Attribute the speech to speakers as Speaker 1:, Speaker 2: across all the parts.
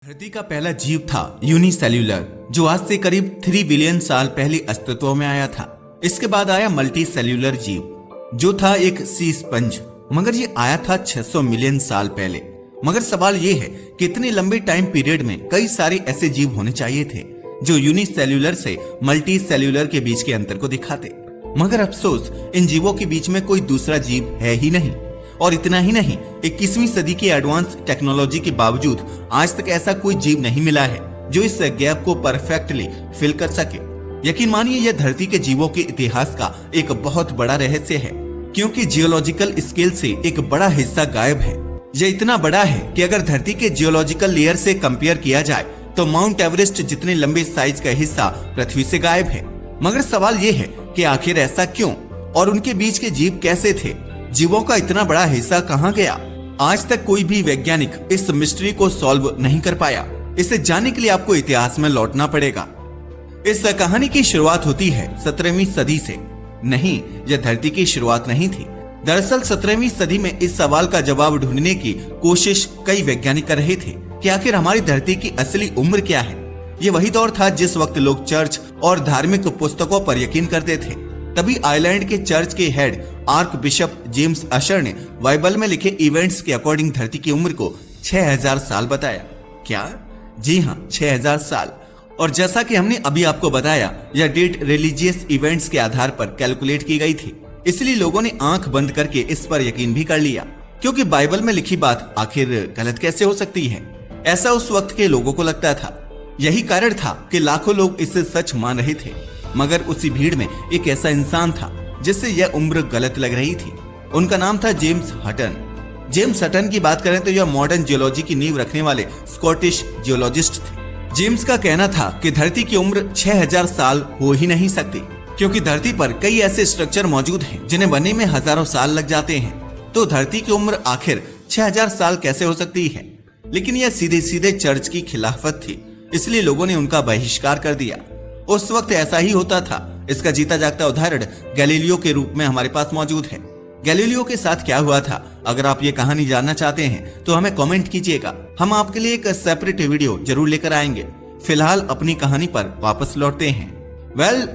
Speaker 1: धरती का पहला जीव था यूनिसेल्यूलर, जो आज से करीब 3 बिलियन साल पहले अस्तित्व में आया था। इसके बाद आया मल्टी सेल्यूलर जीव, जो था एक सी स्पंज, मगर ये आया था 600 मिलियन साल पहले। मगर सवाल ये है कि इतने लंबे टाइम पीरियड में कई सारे ऐसे जीव होने चाहिए थे जो यूनिसेल्यूलर से मल्टी सेल्यूलर के बीच के अंतर को दिखाते। मगर अफसोस, इन जीवों के बीच में कोई दूसरा जीव है ही नहीं। और इतना ही नहीं, 21वीं सदी की एडवांस टेक्नोलॉजी के बावजूद आज तक ऐसा कोई जीव नहीं मिला है जो इस गैप को परफेक्टली फिल कर सके। यकीन मानिए, यह धरती के जीवों के इतिहास का एक बहुत बड़ा रहस्य है, क्योंकि जियोलॉजिकल स्केल से एक बड़ा हिस्सा गायब है। यह इतना बड़ा है कि अगर धरती के जियोलॉजिकल लेयर से कंपेयर किया जाए तो माउंट एवरेस्ट जितने लंबे साइज का हिस्सा पृथ्वी से गायब है। मगर सवाल यह है कि आखिर ऐसा क्यों, और उनके बीच के जीव कैसे थे? जीवों का इतना बड़ा हिस्सा कहां गया? आज तक कोई भी वैज्ञानिक इस मिस्ट्री को सॉल्व नहीं कर पाया। इसे जानने के लिए आपको इतिहास में लौटना पड़ेगा। इस कहानी की शुरुआत होती है 17वीं सदी से। नहीं, यह धरती की शुरुआत नहीं थी। दरअसल 17वीं सदी में इस सवाल का जवाब ढूंढने की कोशिश कई वैज्ञानिक कर रहे थे कि आखिर हमारी धरती की असली उम्र क्या है। ये वही दौर था जिस वक्त लोग चर्च और धार्मिक पुस्तकों पर यकीन करते थे। तभी आयरलैंड के चर्च के हेड आर्क बिशप जेम्स अशर ने बाइबल में लिखे इवेंट्स के अकॉर्डिंग धरती की उम्र को 6000 साल बताया। क्या? जी हाँ, 6000 साल। और जैसा कि हमने अभी आपको बताया, यह डेट रिलीजियस इवेंट्स के आधार पर कैलकुलेट की गई थी, इसलिए लोगों ने आंख बंद करके इस पर यकीन भी कर लिया, क्योंकि बाइबल में लिखी बात आखिर गलत कैसे हो सकती है, ऐसा उस वक्त के लोगों को लगता था। यही कारण था कि लाखों लोग इसे सच मान रहे थे। मगर उसी भीड़ में एक ऐसा इंसान था जिससे यह उम्र गलत लग रही थी। उनका नाम था जेम्स हटन। जेम्स हटन की बात करें तो यह मॉडर्न जियोलॉजी की नींव रखने वाले स्कॉटिश जियोलॉजिस्ट थे। जेम्स का कहना था कि धरती की उम्र 6000 साल हो ही नहीं सकती, क्योंकि धरती पर कई ऐसे स्ट्रक्चर मौजूद हैं जिन्हें बनने में हजारों साल लग जाते हैं। तो धरती की उम्र आखिर 6000 साल कैसे हो सकती है? लेकिन यह सीधे सीधे चर्च की खिलाफत थी, इसलिए लोगों ने उनका बहिष्कार कर दिया। उस वक्त ऐसा ही होता था। इसका जीता जागता उदाहरण गैलीलियो के रूप में हमारे पास मौजूद है। गैलीलियो के साथ क्या हुआ था, अगर आप ये कहानी जानना चाहते हैं तो हमें कमेंट कीजिएगा। हम आपके लिए एक सेपरेट वीडियो जरूर लेकर आएंगे। फिलहाल अपनी कहानी पर वापस लौटते हैं।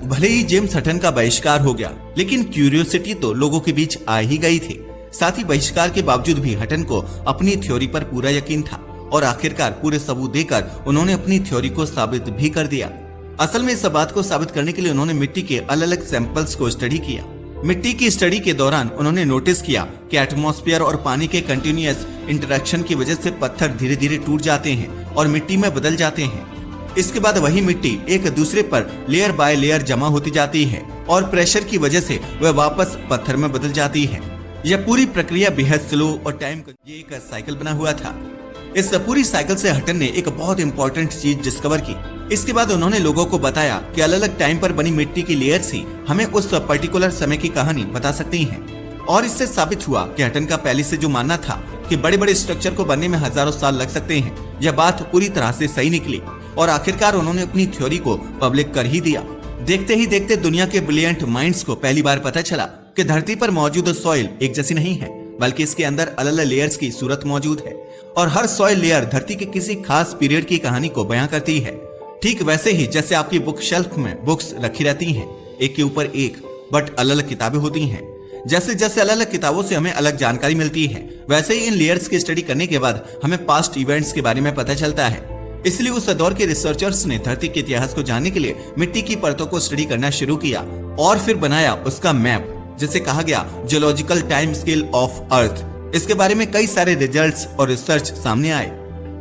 Speaker 1: भले ही जेम्स हटन का बहिष्कार हो गया, लेकिन क्यूरियोसिटी तो लोगों के बीच आ ही गई थी। साथ ही बहिष्कार के बावजूद भी हटन को अपनी थ्योरी पर पूरा यकीन था, और आखिरकार पूरे सबूत देकर उन्होंने अपनी थ्योरी को साबित भी कर दिया। असल में इस बात को साबित करने के लिए उन्होंने मिट्टी के अलग अलग सैंपल्स को स्टडी किया। मिट्टी की स्टडी के दौरान उन्होंने नोटिस किया कि एटमॉस्फेयर और पानी के कंटिन्यूअस इंटरेक्शन की वजह से पत्थर धीरे धीरे टूट जाते हैं और मिट्टी में बदल जाते हैं। इसके बाद वही मिट्टी एक दूसरे पर लेयर बाय लेयर जमा होती जाती है और प्रेशर की वजह से वह वापस पत्थर में बदल जाती है। यह पूरी प्रक्रिया बेहद स्लो और टाइम का एक साइकिल बना हुआ था। इस पूरी साइकिल से हटन ने एक बहुत इंपॉर्टेंट चीज डिस्कवर की। इसके बाद उन्होंने लोगों को बताया कि अलग अलग टाइम पर बनी मिट्टी की लेयर्स ही हमें उस पर्टिकुलर समय की कहानी बता सकती हैं। और इससे साबित हुआ कि हटन का पहले से जो मानना था कि बड़े बड़े स्ट्रक्चर को बनने में हजारों साल लग सकते हैं, यह बात पूरी तरह से सही निकली। और आखिरकार उन्होंने अपनी थ्योरी को पब्लिक कर ही दिया। देखते ही देखते दुनिया के ब्रिलियंट माइंड्स को पहली बार पता चला कि धरती पर मौजूद सॉइल एक जैसी नहीं है, बल्कि इसके अंदर अलग अलग लेयर्स की सूरत मौजूद है, और हर सॉइल लेयर धरती के किसी खास पीरियड की कहानी को बयां करती है। ठीक वैसे ही जैसे आपकी बुक शेल्फ में बुक्स रखी रहती हैं, एक के ऊपर एक, बट अलग अलग किताबें होती हैं। जैसे जैसे अलग अलग किताबों से हमें अलग जानकारी मिलती है, वैसे ही इन लेयर्स की स्टडी करने के बाद हमें पास्ट इवेंट्स के बारे में पता चलता है। इसलिए उस दौर के रिसर्चर्स ने धरती के इतिहास को जानने के लिए मिट्टी की परतों को स्टडी करना शुरू किया और फिर बनाया उसका मैप, जिसे कहा गया geological time scale of earth. इसके बारे में कई सारे रिजल्ट्स और रिसर्च सामने आए।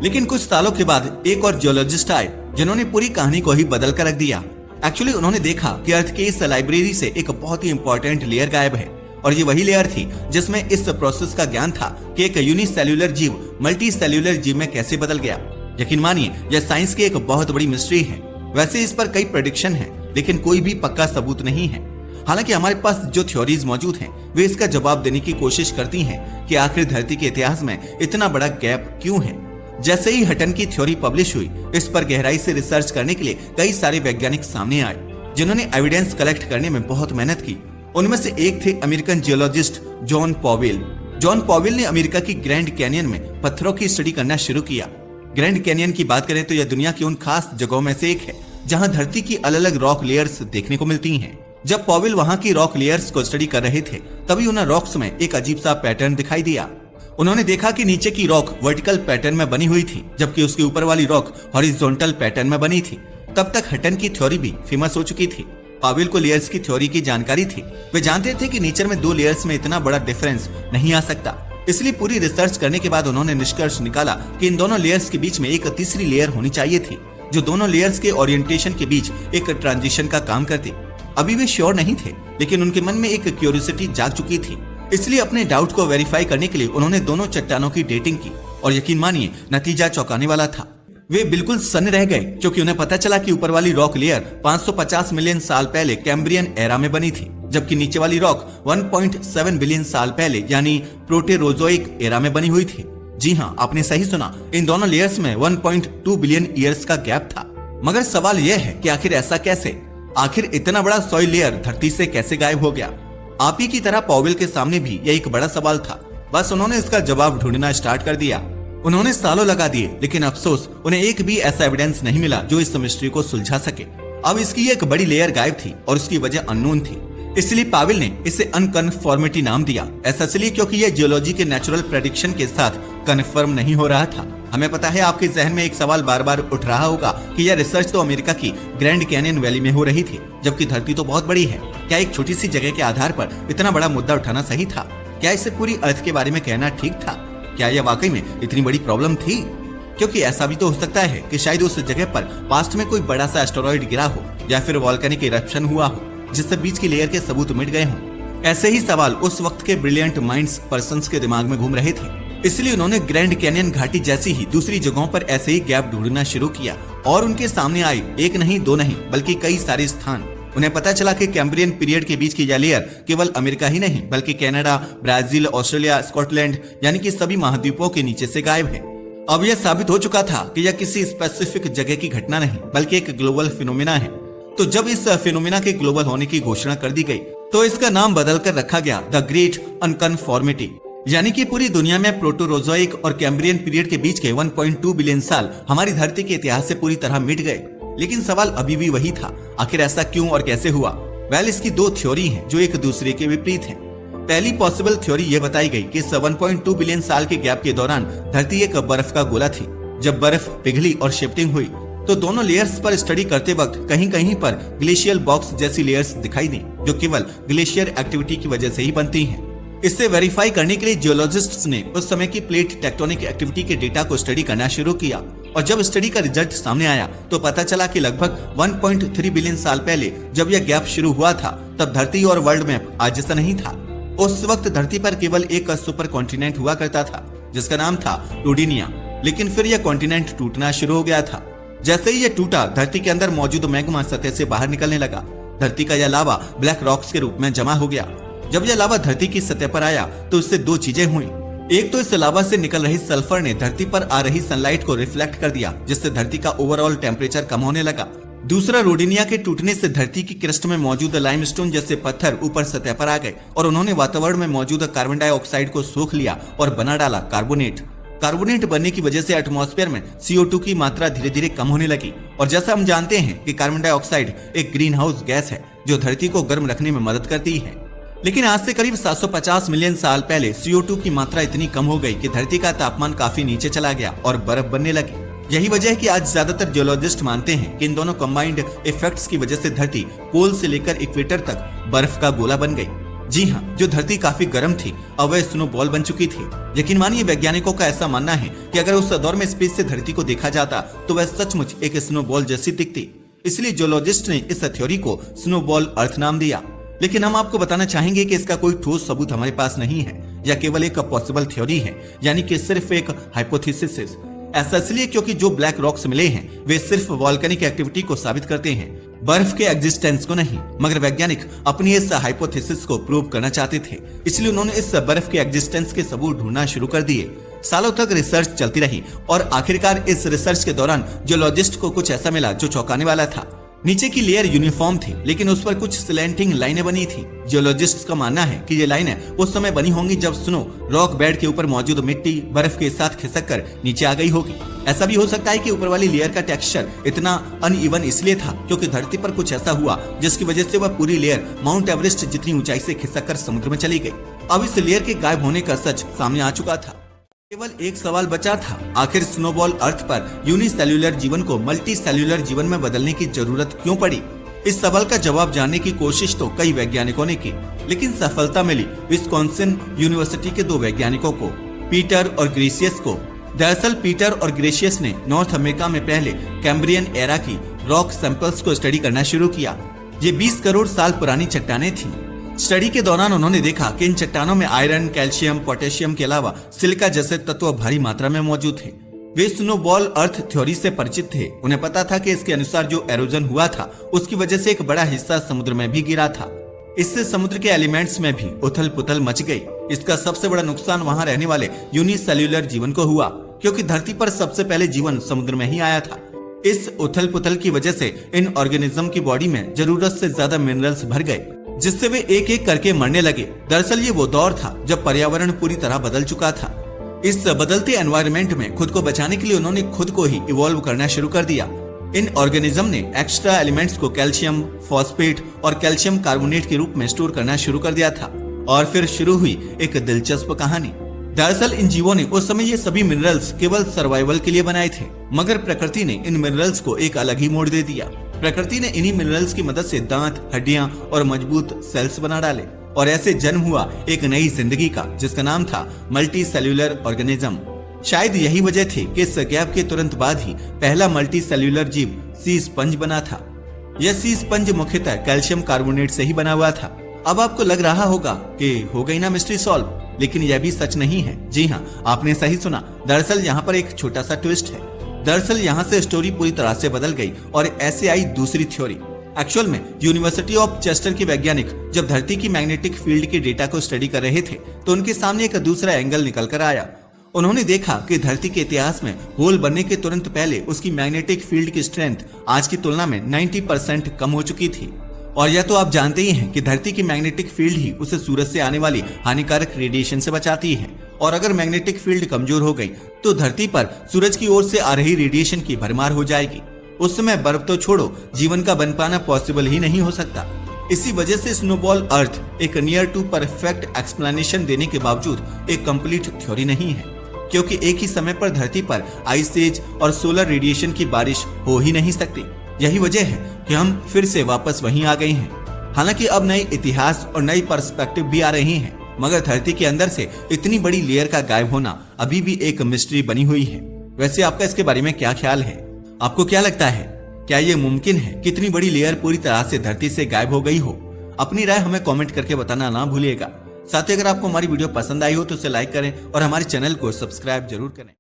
Speaker 1: लेकिन कुछ सालों के बाद एक और जियोलॉजिस्ट आए जिन्होंने पूरी कहानी को ही बदल कर रख दिया। एक्चुअली उन्होंने देखा कि अर्थ के इस लाइब्रेरी से एक बहुत ही इंपॉर्टेंट लेयर गायब है, और ये वही लेयर थी जिसमें इस प्रोसेस का ज्ञान था कि एक यूनिसेल्यूलर जीव मल्टी सेल्यूलर जीव में कैसे बदल गया। यकीन मानिए, यह साइंस की एक बहुत बड़ी मिस्ट्री है। वैसे इस पर कई प्रेडिक्शन है, लेकिन कोई भी पक्का सबूत नहीं है। हालांकि हमारे पास जो थ्योरीज मौजूद हैं, वे इसका जवाब देने की कोशिश करती हैं कि आखिर धरती के इतिहास में इतना बड़ा गैप क्यों है। जैसे ही हटन की थ्योरी पब्लिश हुई, इस पर गहराई से रिसर्च करने के लिए कई सारे वैज्ञानिक सामने आए जिन्होंने एविडेंस कलेक्ट करने में बहुत मेहनत की। उनमें से एक थे American geologist John Powell. John Powell ने अमेरिका की ग्रैंड कैनियन में पत्थरों की स्टडी करना शुरू किया। ग्रैंड कैनियन की बात करें तो यह दुनिया की उन खास जगहों में से एक है जहां धरती की अलग अलग रॉक लेयर्स देखने को मिलती हैं। जब पॉवेल वहां की रॉक लेयर्स को स्टडी कर रहे थे तभी उन्हें रॉक्स में एक अजीब सा पैटर्न दिखाई दिया। उन्होंने देखा कि नीचे की रॉक वर्टिकल पैटर्न में बनी हुई थी जबकि उसके ऊपर वाली रॉक हॉरिजॉन्टल पैटर्न में बनी थी। तब तक हटन की थ्योरी भी फेमस हो चुकी थी। पॉवेल को लेयर्स की थ्योरी की जानकारी थी। वे जानते थे कि नेचर में दो लेयर्स में इतना बड़ा डिफरेंस नहीं आ सकता। इसलिए पूरी रिसर्च करने के बाद उन्होंने निष्कर्ष निकाला कि इन दोनों लेयर्स के बीच में एक तीसरी लेयर होनी चाहिए थी जो दोनों लेयर्स के ओरिएंटेशन के बीच एक ट्रांजिशन का काम करती। अभी वे श्योर नहीं थे लेकिन उनके मन में एक क्यूरियोसिटी जाग चुकी थी। इसलिए अपने डाउट को वेरीफाई करने के लिए उन्होंने दोनों चट्टानों की डेटिंग की और यकीन मानिए नतीजा चौंकाने वाला था। वे बिल्कुल सन्न रह गए क्योंकि उन्हें पता चला कि ऊपर वाली रॉक लेयर 550 मिलियन साल पहले कैम्ब्रियन एरा में बनी थी जबकि नीचे वाली रॉक 1.7 बिलियन साल पहले यानी प्रोटेरोजोइक एरा में बनी हुई थी। जी हाँ, आपने सही सुना, इन दोनों लेयर्स में 1.2 बिलियन ईयर्स का गैप था। मगर सवाल यह है कि आखिर ऐसा कैसे? आखिर इतना बड़ा सॉइल लेयर धरती से कैसे गायब हो गया? आप ही की तरह पॉवेल के सामने भी यह एक बड़ा सवाल था। बस उन्होंने इसका जवाब ढूंढना स्टार्ट कर दिया। उन्होंने सालों लगा दिए लेकिन अफसोस उन्हें एक भी ऐसा एविडेंस नहीं मिला जो इस मिस्ट्री को सुलझा सके। अब इसकी एक बड़ी लेयर गायब थी और उसकी वजह अननोन थी। इसलिए पॉवेल ने इसे अनकन्फर्मिटी नाम दिया। ऐसा इसलिए क्योंकि यह जियोलॉजी के नेचुरल प्रेडिक्शन के साथ कन्फर्म नहीं हो रहा था। हमें पता है आपके जहन में एक सवाल बार बार उठ रहा होगा कि यह रिसर्च तो अमेरिका की ग्रैंड कैनियन वैली में हो रही थी जबकि धरती तो बहुत बड़ी है। क्या एक छोटी सी जगह के आधार पर इतना बड़ा मुद्दा उठाना सही था? क्या इसे पूरी अर्थ के बारे में कहना ठीक था? क्या यह वाकई में इतनी बड़ी प्रॉब्लम थी? क्योंकि ऐसा भी तो हो सकता है कि शायद उस जगह पर पास्ट में कोई बड़ा सा एस्टेरॉइड गिरा हो या फिर वॉल्केनिक इरप्शन हुआ हो जिससे बीच की लेयर के सबूत मिट गए हों। ऐसे ही सवाल उस वक्त के ब्रिलियंट माइंड्स पर्संस के दिमाग में घूम रहे थे। इसलिए उन्होंने ग्रैंड कैनियन घाटी जैसी ही दूसरी जगहों पर ऐसे ही गैप ढूंढना शुरू किया और उनके सामने आए एक नहीं दो नहीं बल्कि कई सारे स्थान। उन्हें पता चला कि कैम्ब्रियन पीरियड के बीच की यह लेयर केवल अमेरिका ही नहीं बल्कि कनाडा, ब्राजील, ऑस्ट्रेलिया, स्कॉटलैंड यानी कि सभी महाद्वीपों के नीचे से गायब है। अब यह साबित हो चुका था कि यह किसी स्पेसिफिक जगह की घटना नहीं बल्कि एक ग्लोबल फिनोमिना है। तो जब इस फिनोमिना के ग्लोबल होने की घोषणा कर दी गई तो इसका नाम बदलकर रखा गया द ग्रेट अनकन्फॉर्मिटी। यानी कि पूरी दुनिया में प्रोटोरोजोइक और कैम्ब्रियन पीरियड के बीच के 1.2 बिलियन साल हमारी धरती के इतिहास से पूरी तरह मिट गए। लेकिन सवाल अभी भी वही था, आखिर ऐसा क्यों और कैसे हुआ? वेल, इसकी दो थ्योरी हैं जो एक दूसरे के विपरीत हैं। पहली पॉसिबल थ्योरी यह बताई गई कि इस 1.2 बिलियन साल के गैप के दौरान धरती एक बर्फ का गोला थी। जब बर्फ पिघली और शिफ्टिंग हुई तो दोनों लेयर्स पर स्टडी करते वक्त कहीं कहीं पर ग्लेशियल बॉक्स जैसी लेयर्स दिखाई दी जो केवल ग्लेशियर एक्टिविटी की वजह से ही बनती हैं। इससे वेरीफाई करने के लिए जियोलॉजिस्ट्स ने उस समय की प्लेट टेक्टोनिक एक्टिविटी के डेटा को स्टडी करना शुरू किया और जब स्टडी का रिजल्ट सामने आया तो पता चला कि लगभग 1.3 बिलियन साल पहले जब यह गैप शुरू हुआ था तब धरती और वर्ल्ड मैप आज जैसा नहीं था। उस वक्त धरती पर केवल एक सुपर कॉन्टिनेंट हुआ करता था जिसका नाम था रोडिनिया। लेकिन फिर यह कॉन्टिनेंट टूटना शुरू हो गया था। जैसे ही यह टूटा धरती के अंदर मौजूद मैग्मा सतह से बाहर निकलने लगा। धरती का यह लावा ब्लैक रॉक्स के रूप में जमा हो गया। जब यह लावा धरती की सतह पर आया तो इससे दो चीजें हुई। एक तो इस लावा से निकल रही सल्फर ने धरती पर आ रही सनलाइट को रिफ्लेक्ट कर दिया जिससे धरती का ओवरऑल टेम्परेचर कम होने लगा। दूसरा, रोडिनिया के टूटने से धरती की क्रस्ट में मौजूद लाइमस्टोन जैसे पत्थर ऊपर सतह पर आ गए और उन्होंने वातावरण में मौजूद कार्बन डाइऑक्साइड को सोख लिया और बना डाला कार्बोनेट। कार्बोनेट बनने की वजह से एटमॉस्फेयर में CO2 की मात्रा धीरे धीरे कम होने लगी और जैसा हम जानते हैं कि कार्बन डाइऑक्साइड एक ग्रीन हाउस गैस है जो धरती को गर्म रखने में मदद करती है। लेकिन आज से करीब 750 मिलियन साल पहले CO2 की मात्रा इतनी कम हो गई कि धरती का तापमान काफी नीचे चला गया और बर्फ बनने लगी। यही वजह है कि आज ज्यादातर जियोलॉजिस्ट मानते हैं कि इन दोनों कंबाइंड इफेक्ट्स की वजह से धरती पोल से लेकर इक्वेटर तक बर्फ का गोला बन गई। जी हाँ, जो धरती काफी गर्म थी अब वह स्नो बॉल बन चुकी थी। यकीन मानिए वैज्ञानिकों का ऐसा मानना है कि अगर उस दौर में स्पेस से धरती को देखा जाता तो वह सचमुच एक स्नो बॉल जैसी दिखती। इसलिए जियोलॉजिस्ट ने इस थ्योरी को स्नो बॉल अर्थ नाम दिया। लेकिन हम आपको बताना चाहेंगे कि इसका कोई ठोस सबूत हमारे पास नहीं है या केवल एक पॉसिबल थ्योरी है, यानी कि सिर्फ एक हाइपोथेसिस। ऐसा इसलिए क्योंकि जो ब्लैक रॉक्स मिले हैं वे सिर्फ वॉल्केनिक एक्टिविटी को साबित करते हैं, बर्फ के एग्जिस्टेंस को नहीं। मगर वैज्ञानिक अपनी इस हाइपोथेसिस को प्रूव करना चाहते थे, इसलिए उन्होंने इस बर्फ के एग्जिस्टेंस के सबूत ढूंढना शुरू कर दिए। सालों तक रिसर्च चलती रही और आखिरकार इस रिसर्च के दौरान जियोलॉजिस्ट को कुछ ऐसा मिला जो चौंकाने वाला था। नीचे की लेयर यूनिफॉर्म थी, लेकिन उस पर कुछ स्लैंटिंग लाइनें बनी थी। जियोलॉजिस्ट्स का मानना है कि ये लाइनें उस समय बनी होंगी जब स्नो रॉक बेड के ऊपर मौजूद मिट्टी बर्फ के साथ खिसक कर नीचे आ गई होगी। ऐसा भी हो सकता है कि ऊपर वाली लेयर का टेक्सचर इतना अनइवन इसलिए था क्योंकि धरती पर कुछ ऐसा हुआ जिसकी वजह से वह पूरी लेयर माउंट एवरेस्ट जितनी ऊंचाई से खिसक कर समुद्र में चली गई। अब इस लेयर के गायब होने का सच सामने आ चुका था। केवल एक सवाल बचा था, आखिर स्नोबॉल अर्थ पर यूनिसेल्युलर जीवन को मल्टी सेल्युलर जीवन में बदलने की जरूरत क्यों पड़ी? इस सवाल का जवाब जानने की कोशिश तो कई वैज्ञानिकों ने की, लेकिन सफलता मिली विस्कॉन्सिन यूनिवर्सिटी के 2 वैज्ञानिकों को, पीटर और ग्रेशियस को। दरअसल पीटर और ग्रेशियस ने नॉर्थ अमेरिका में पहले कैम्ब्रियन एरा की रॉक सैंपल्स को स्टडी करना शुरू किया। ये 20 करोड़ साल पुरानी चट्टानें थीं। स्टडी के दौरान उन्होंने देखा कि इन चट्टानों में आयरन, कैल्शियम, पोटेशियम के अलावा सिलिका जैसे तत्व भारी मात्रा में मौजूद थे। वे स्नोबॉल अर्थ थ्योरी से परिचित थे। उन्हें पता था कि इसके अनुसार जो एरोजन हुआ था उसकी वजह से एक बड़ा हिस्सा समुद्र में भी गिरा था। इससे समुद्र के एलिमेंट्स में भी उथल पुथल मच गई। इसका सबसे बड़ा नुकसान वहां रहने वाले यूनिसेल्युलर जीवन को हुआ, क्योंकि धरती पर सबसे पहले जीवन समुद्र में ही आया था। इस उथल पुथल की वजह से इन ऑर्गेनिज्म की बॉडी में जरूरत से ज्यादा मिनरल्स भर गए, जिससे वे एक एक करके मरने लगे। दरअसल ये वो दौर था जब पर्यावरण पूरी तरह बदल चुका था। इस बदलते एनवायरनमेंट में खुद को बचाने के लिए उन्होंने खुद को ही इवॉल्व करना शुरू कर दिया। इन ऑर्गेनिज्म ने एक्स्ट्रा एलिमेंट्स को कैल्शियम फॉस्फेट और कैल्शियम कार्बोनेट के रूप में स्टोर करना शुरू कर दिया था। और फिर शुरू हुई एक दिलचस्प कहानी। दरअसल इन जीवों ने उस समय ये सभी मिनरल्स केवल सर्वाइवल के लिए बनाए थे, मगर प्रकृति ने इन मिनरल्स को एक अलग ही मोड़ दे दिया। प्रकृति ने इन्हीं मिनरल्स की मदद से दांत, हड्डियां और मजबूत सेल्स बना डाले, और ऐसे जन्म हुआ एक नई जिंदगी का, जिसका नाम था मल्टी सेल्युलर ऑर्गेनिज्म। शायद यही वजह थी कि इस गैप के तुरंत बाद ही पहला मल्टी सेल्युलर जीव सी स्पंज बना था। यह सी स्पंज मुख्यतः कैल्शियम कार्बोनेट से ही बना हुआ था। अब आपको लग रहा होगा कि हो गई ना मिस्ट्री सॉल्व, लेकिन यह भी सच नहीं है। जी हाँ, आपने सही सुना। दरअसल यहाँ पर एक छोटा सा ट्विस्ट है। दरअसल यहाँ से स्टोरी पूरी तरह से बदल गई और ऐसे आई दूसरी थ्योरी। एक्चुअल में यूनिवर्सिटी ऑफ चेस्टर के वैज्ञानिक जब धरती की मैग्नेटिक फील्ड के डेटा को स्टडी कर रहे थे तो उनके सामने एक दूसरा एंगल निकल कर आया। उन्होंने देखा कि धरती के इतिहास में होल बनने के तुरंत पहले उसकी मैग्नेटिक फील्ड की स्ट्रेंथ आज की तुलना में 90% कम हो चुकी थी। और यह तो आप जानते ही हैं कि धरती की मैग्नेटिक फील्ड ही उसे सूरज से आने वाली हानिकारक रेडिएशन से बचाती है, और अगर मैग्नेटिक फील्ड कमजोर हो गई तो धरती पर सूरज की ओर से आ रही रेडिएशन की भरमार हो जाएगी। उस समय बर्फ तो छोड़ो, जीवन का बन पाना पॉसिबल ही नहीं हो सकता। इसी वजह से स्नोबॉल अर्थ एक नियर टू परफेक्ट एक्सप्लेनेशन देने के बावजूद एक कंप्लीट थ्योरी नहीं है, क्योंकि एक ही समय पर धरती पर आइस एज और सोलर रेडिएशन की बारिश हो ही नहीं सकती। यही वजह है कि हम फिर से वापस वहीं आ गए हैं। हालांकि अब नए इतिहास और नई पर्सपेक्टिव भी आ रही हैं, मगर धरती के अंदर से इतनी बड़ी लेयर का गायब होना अभी भी एक मिस्ट्री बनी हुई है। वैसे आपका इसके बारे में क्या ख्याल है? आपको क्या लगता है, क्या ये मुमकिन है कि इतनी बड़ी लेयर पूरी तरह से धरती से गायब हो गई हो? अपनी राय हमें कमेंट करके बताना ना भूलिएगा। साथ ही अगर आपको हमारी वीडियो पसंद आई हो तो उसे लाइक करें और हमारे चैनल को सब्सक्राइब जरूर करें।